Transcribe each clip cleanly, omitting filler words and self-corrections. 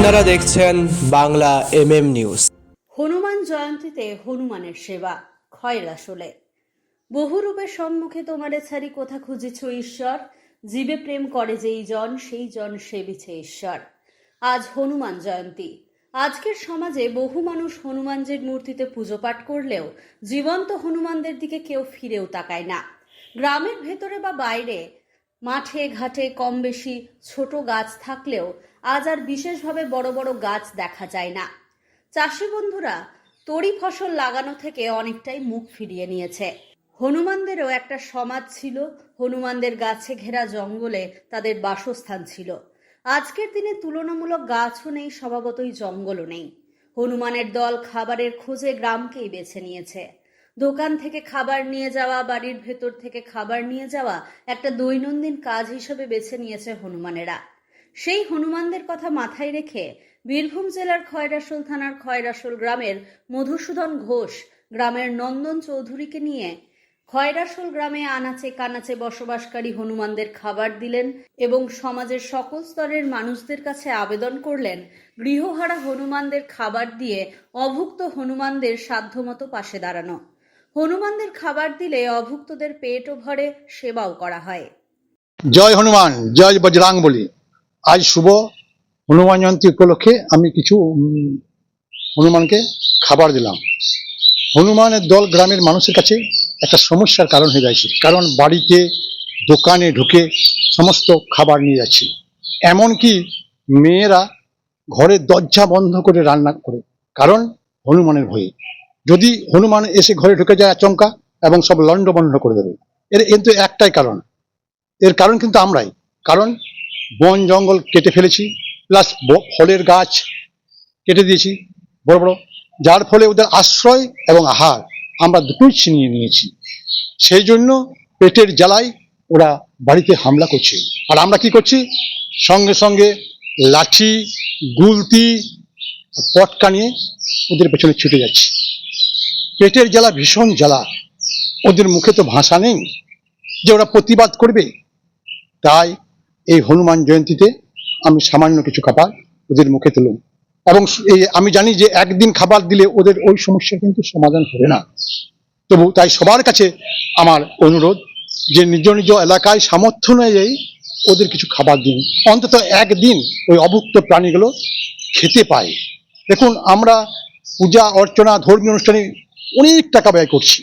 আপনারা দেখছেন বাংলা নিউজ। হনুমান জয়ন্তীতে হনুমানের সেবা খয়রাসোলে। বহুরূপে সম্মুখে তোমারে ছাড়ি কোথা খুঁজিছ ঈশ্বর, জীবে প্রেম করে যেই জন সেই জন সেবিছে ঈশ্বর। আজ হনুমান জয়ন্তী। আজকের সমাজে বহু মানুষ হনুমানজির মূর্তিতে পুজো পাঠ করলেও জীবন্ত হনুমানদের দিকে কেউ ফিরেও তাকায় না। গ্রামের ভেতরে বা বাইরে, মাঠে ঘাটে কম বেশি ছোট গাছ থাকলেও আজ আর বিশেষভাবে বড় বড় গাছ দেখা যায় না। চাষি বন্ধুরা তরি ফসল লাগানো থেকে অনেকটাই মুখ ফিরিয়ে নিয়েছে। হনুমানদেরও একটা সমাজ ছিল, হনুমানদের গাছে ঘেরা জঙ্গলে তাদের বাসস্থান ছিল। আজকের দিনে তুলনামূলক গাছও নেই, স্বভাবতই জঙ্গলও নেই। হনুমানের দল খাবারের খোঁজে গ্রামকেই বেছে নিয়েছে। দোকান থেকে খাবার নিয়ে যাওয়া, বাড়ির ভেতর থেকে খাবার নিয়ে যাওয়া একটা দৈনন্দিন কাজ হিসেবে বেছে নিয়েছে হনুমানেরা। সেই হনুমানদের কথা মাথায় রেখে বীরভূম জেলার খয়রাসোল থানার খয়রাসোল গ্রামের মধুসূদন ঘোষ গ্রামের নন্দন চৌধুরীকে নিয়ে খয়রাসোল গ্রামে আনাচে কানাচে বসবাসকারী হনুমানদের খাবার দিলেন এবং সমাজের সকল স্তরের মানুষদের কাছে আবেদন করলেন গৃহহারা হনুমানদের খাবার দিয়ে অভুক্ত হনুমানদের সাধ্যমতো পাশে দাঁড়ানো। হনুমানদের খাবার দিলে অভুক্তদের পেটও ভরে, সেবাও করা হয়। জয় হনুমান, জয় বজরাং বলি। আজ শুভ হনুমান জয়ন্তী উপলক্ষে আমি কিছু হনুমানকে খাবার দিলাম। হনুমানের দল গ্রামের মানুষের কাছে একটা সমস্যার কারণ হয়ে যাচ্ছে, কারণ বাড়িতে দোকানে ঢুকে সমস্ত খাবার নিয়ে যাচ্ছে। এমনকি মেয়েরা ঘরের দরজা বন্ধ করে রান্না করে, কারণ হনুমানের ভয়ে। যদি হনুমান এসে ঘরে ঢুকে যায় আচমকা এবং সব লণ্ডভণ্ড করে দেবে। এর কিন্তু একটাই কারণ, এর কারণ কিন্তু আমরাই। কারণ বন জঙ্গল কেটে ফেলেছি, প্লাস ফলের গাছ কেটে দিয়েছি বড় বড়, যার ফলে ওদের আশ্রয় এবং আহার আমরা দুটোই ছিনিয়ে নিয়েছি। সেই জন্য পেটের জ্বালায় ওরা বাড়িতে হামলা করছে। আর আমরা কি করছি? সঙ্গে সঙ্গে লাঠি, গুলতি, পটকা নিয়ে ওদের পেছনে ছুটে যাচ্ছি। পেটের জ্বালা ভীষণ জ্বালা, ওদের মুখে তো ভাষা নেই যে ওরা প্রতিবাদ করবে। তাই এই হনুমান জয়ন্তীতে আমি সামান্য কিছু খাবার ওদের মুখে তুলুম, এবং আমি জানি যে একদিন খাবার দিলে ওদের ওই সমস্যার কিন্তু সমাধান হবে না। তবু তাই সবার কাছে আমার অনুরোধ যে নিজ নিজ এলাকায় সামর্থ্য অনুযায়ী ওদের কিছু খাবার দিন, অন্তত একদিন ওই অভুক্ত প্রাণীগুলো খেতে পায়। দেখুন, আমরা পূজা অর্চনা ধর্মীয় অনুষ্ঠানে অনেক টাকা ব্যয় করছি,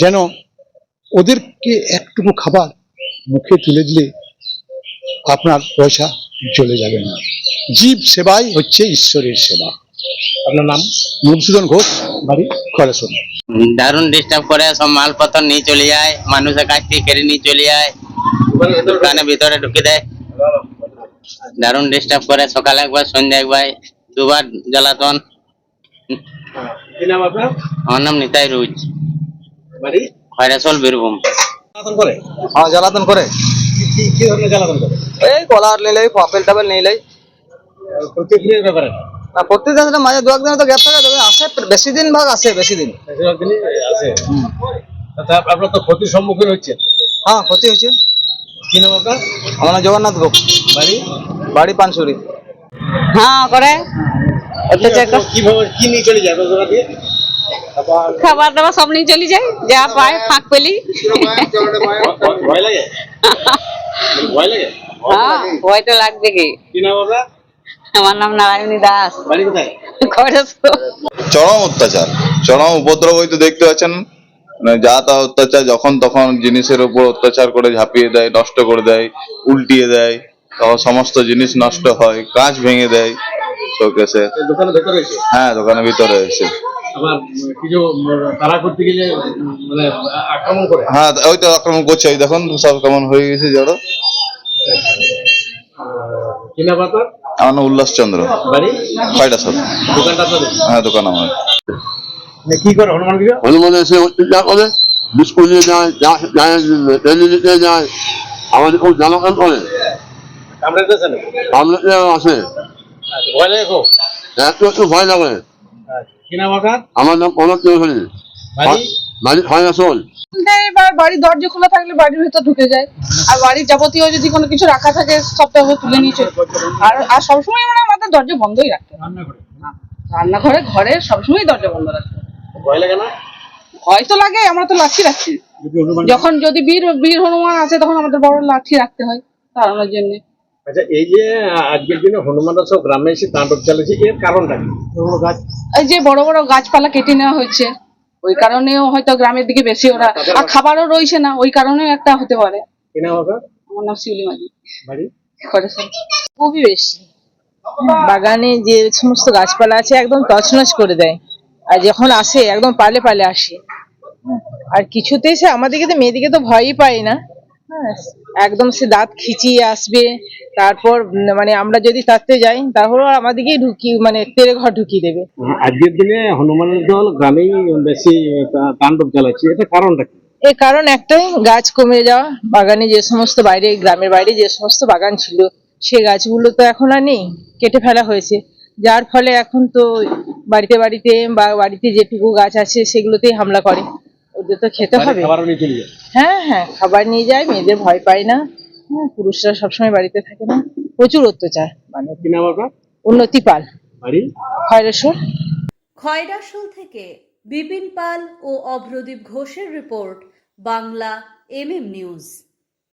যেন ওদেরকে একটুকু খাবার মুখে তুলে দিলে আপনার পয়সা চলে যাবে না। জীব সেবাই হচ্ছে ঈশ্বরের সেবা। আপনার নাম? মধুসূদন ঘোষ, বাড়ি খয়রাসোল। দারুণ ডিস্টার্ব করে, সব মালপত্র নিয়ে চলে যায়, মানুষের কাছ থেকে কেড়ে নিয়ে চলে যায়, দোকানের ভিতরে ঢুকে দেয়। দারুণ ডিস্টার্ব করে, সকালে একবার সন্ধ্যা একবার, দুবার জ্বালাতন। আমার নাম নিতাই রুজ, খয়রাসোল, বীরভূম। হ্যাঁ, জ্বালাতন করে। কি ধরনের জ্বালাতন করে? এই কলার নিলে, আপেল টাপেল নিলে। প্রতিক্রিয়ার ব্যাপারে না, প্রত্যেকদিন মাঝে দু একদিন তো গ্যাপ থাকে, তবে আসে বেশি দিন ভাগ আসে, বেশি দিন আছে। আপনার তো ক্ষতির সম্মুখীন হচ্ছে। হ্যাঁ, ক্ষতি হয়েছে। কি নাম আপনার? আমার নাম জগন্নাথ গোপ, বাড়ি পানসুরি। হ্যাঁ করে কিভাবে কি নিয়ে চলে যায় দিয়ে? খাবার দাবার সব নিয়ে চলে যায়, যা পায় ফাঁক পেলি। ভয় লাগে? ভয় লাগে? হ্যাঁ, ভয় তো লাগবে। কি নাম আপনার? আমার নাম নারায়ণী দাস, বাড়ি কোথায়? চরম অত্যাচার, চরম উপদ্রবই তো দেখতে পাচ্ছেন। যা তা অত্যাচার, যখন তখন জিনিসের উপর অত্যাচার করে ঝাঁপিয়ে দেয়, নষ্ট করে দেয়, উল্টিয়ে দেয়, তখন সমস্ত জিনিস নষ্ট হয়, কাঁচ ভেঙে দেয় শোকেসে। দোকানের ভেতরে এসে? হ্যাঁ, দোকানের ভিতরে এসে আবার কিছু তাড়া করতে গেলে মানে আক্রমণ করে। হ্যাঁ, ওই তো আক্রমণ করছে, ওই দেখুন সব কেমন হয়ে গেছে জড়ো। কি নাম আপনার? আমার নাম উল্লাস চন্দ্র, বাড়ি খয়রাসোল। দোকানটা আপনাদের? হ্যাঁ, দোকান আমার। কি করে হনুমান পুজো? হনুমান এসে অত্যাচার করে, বিস্কুট নিয়ে যায়, নিতে যায়, আমাদের খুব জ্বালাতন করে। কামড়াইতেছে না? কামড়ে আসে, ভয় লাগে খুব? একটু একটু ভয় লাগে। কি নাম আপনার? আমার নাম অমর চৌধুরী, বাড়ি বাড়ি হয় না শোন এবার বাড়ির দরজা খোলা থাকলে বাড়ির ভেতর ঢুকে যায়, আর বাড়ির যাবতীয় যদি কোনো কিছু রাখা থাকে সবটা তুলে নিয়ে চলে। আর সবসময় মানে আমাদের দরজা বন্ধই রাখতে হয়। রান্নাঘরে ঘরে সবসময় দরজা বন্ধ রাখতে হয়। ভয় লাগে না? ভয় তো লাগে, আমরা তো লাঠি রাখছি। যখন যদি বীর বীর হনুমান আছে তখন আমাদের বড় লাঠি রাখতে হয় তাড়ানোর জন্য। আচ্ছা, এই যে আজকের দিনে হনুমানরা সব গ্রামে এসে তাণ্ডব চালিয়েছে, এর কারণটা কি? কোনো গাছ এই যে বড় বড় গাছপালা কেটে নেওয়া হয়েছে, ওই কারণেও হয়তো গ্রামের দিকে বেশি ওরা, আর খাবারও রয়েছে না, ওই কারণেও একটা হতে পারে। কেনা হবে? আমার নাম শিউলি মাঝি। বাড়ি খুবই বেশি। বাগানে যে সমস্ত গাছপালা আছে একদম তছনছ করে দেয়, আর যখন আসে একদম পালে পালে আসে। আর কিছুতেই সে আমাদেরকে তো মেয়েদিকে তো ভয়ই পাই না। হ্যাঁ, একদম সে দাঁত খিচিয়ে আসবে, তারপর মানে আমরা যদি তাড়তে যাই তাহলে আমাদেরকেই মানে তেরে ঘর ঢুকিয়ে দেবে। আজকের দিনে হনুমানের দল গ্রামেই বেশি তাণ্ডব চালাচ্ছে, এটা কারণটা কি? এর কারণ একটাই, গাছ কমে যাওয়া। বাগানে যে সমস্ত বাইরে, গ্রামের বাইরে যে সমস্ত বাগান ছিল সে গাছগুলো তো এখন আর নেই, কেটে ফেলা হয়েছে। যার ফলে এখন তো বাড়িতে বাড়িতে বা বাড়িতে যেটুকু গাছ আছে সেগুলোতেই হামলা করে। ওদের তো খেতে হবে। খাবার নিয়ে চলে যায়। হ্যাঁ হ্যাঁ, খাবার নিয়ে যায়, মেয়েদের ভয় পায় না। হ্যাঁ, পুরুষরা সবসময় বাড়িতে থাকে না। প্রচুর অত্যাচার। মানে কি নাম আপনার? উন্নতি পাল, বাড়ি খয়রেশ্বর। খয়রাশোল থেকে বিপিন পাল ও অভ্রদীপ ঘোষের রিপোর্ট, বাংলা এমএম নিউজ।